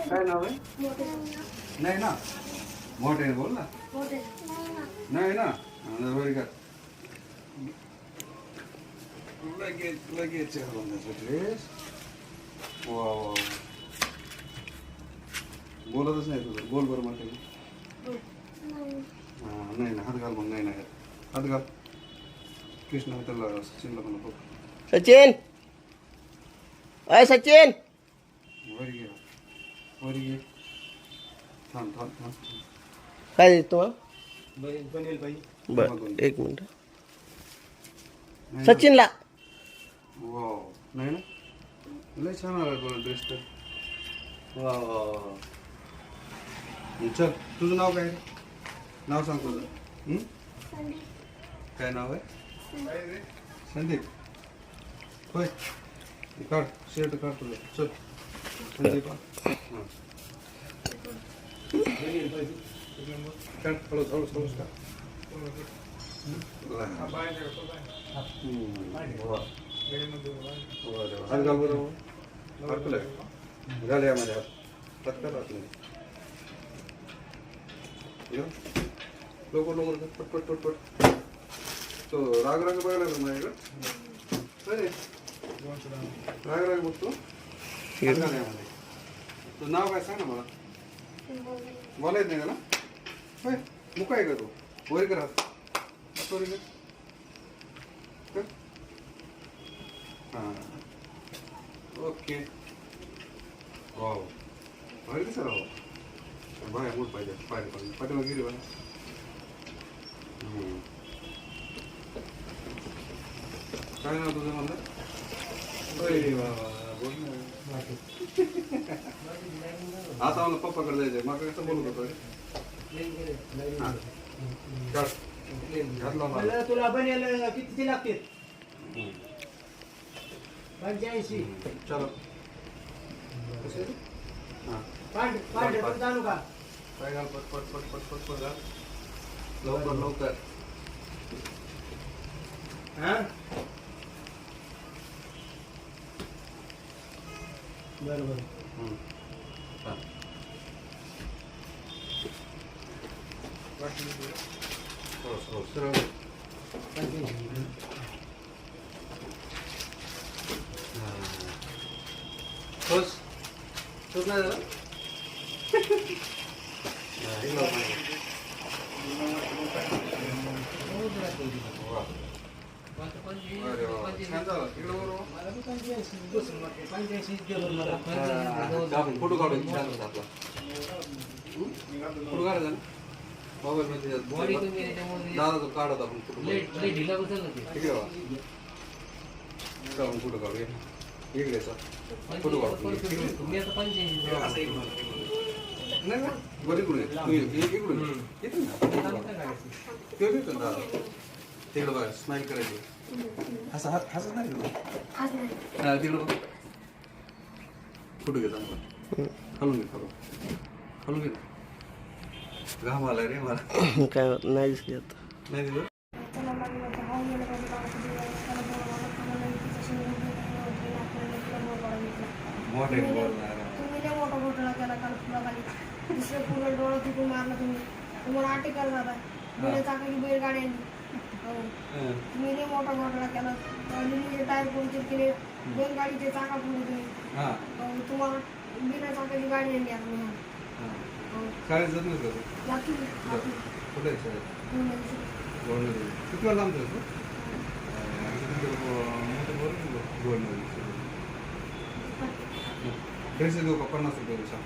काय नाव आहे? नाही ना, मोठे बोल ना. नाही ना, बरं का. लगेच ड्रेस. वा वा, बोलतच नाही तुझं. बोल बरं म्हणते. हां नाही ना, हात घाल मग. नाही नाही, हात घाल. कृष्ण त्याला सचिनला म्हणा बघ. सचिन, अय सचिन. वरी घे, वरी घे. थांब थांब थांब. काय देतो बनेल बाई. बर, एक मिनिट. नाही ना? सचिनला वाव, नाही ना, लय छान आला तुला ड्रेस तर. वा वा वा. चल, तुझं नाव काय? नाव सांग तुझं. काय नाव आहे? संदीप. होय, काढ शर्ट काढ तुझं. चल संदीप. हां काढ, हळूच हळूच हळूच काढ. हात घाल बरोबर. हात तुला घाल यामध्ये हात. हात कर आतमध्ये. लवकर लवकर पट पट पट पट. तो राग राग बघायला लागला माझ्याकडं. अरे राग राग बघतो. हात घाल यामध्ये. तुझं नाव काय सांग ना मला. बोला येत नाही का ना? होय, मुका आहे का तू? वर कर हात. सॉरी कर. हां ओके. वाव, भारी दिसत राव. बाय मूड पाहिजे. पाहिजे पाठीमागे गिरी बघा. काय नाव तुझं म्हणलं? अरे वा बोल ना. आता मला पप्पाकडे जायचंय. मग कसं बोलत होतो? हां घातला मला. मला तुला बनेल किती लागते? 85. चलो कसे? हां पांढरे जाणू का? काय घाल पट पट पट पट पट पट घाल. लवकर लवकर. हा बरोबर. हां हो हो सरळ. तोच तोच नाही झाला. अरे वा छान झाला. तिकडे बरोबर. आपण फोटो काढून छान होता आपला. फोटो काढायचा ना मोबाईल मध्ये. दादा तो काढत आपण फोटो. ठीक आहे बा. आपण फोटो काढूया. इकडे फोटो काढू. नाही ना बरी कुठे इकडून येते ना. तेव्हा येतो ना दादा. तिकडं बघा स्माईल करायची. असं हसत नाही हां तिकडं बघ. फोटो घेतो आपण. खालून घे खालून घे. घाम आला रे मला. काय नाही दिसली आता. नाही दिलं. मोठे बोलणार. तुम्ही लय मोठा घोटाळा केला काल फुलाखाली. दुसरं पूर्ण डोळं तिकून मारलं तुम्ही. तुम्हाला अटेकाल जाता. बिना चाकाची बैलगाडी आणली. तुम्ही लय मोठा घोटाळा केला. लिलीचे टायर पंक्चर केले. बैलगाडीचे चाका फोडले तुम्ही. तुम्हाला बिना चाकाची गाडी आणली आपण. शाळेत जात नाही का? कुठे आहे शाळेत? किती वेळा लांब जातो? ड्रेस देऊ का? 50 रुपये सांग.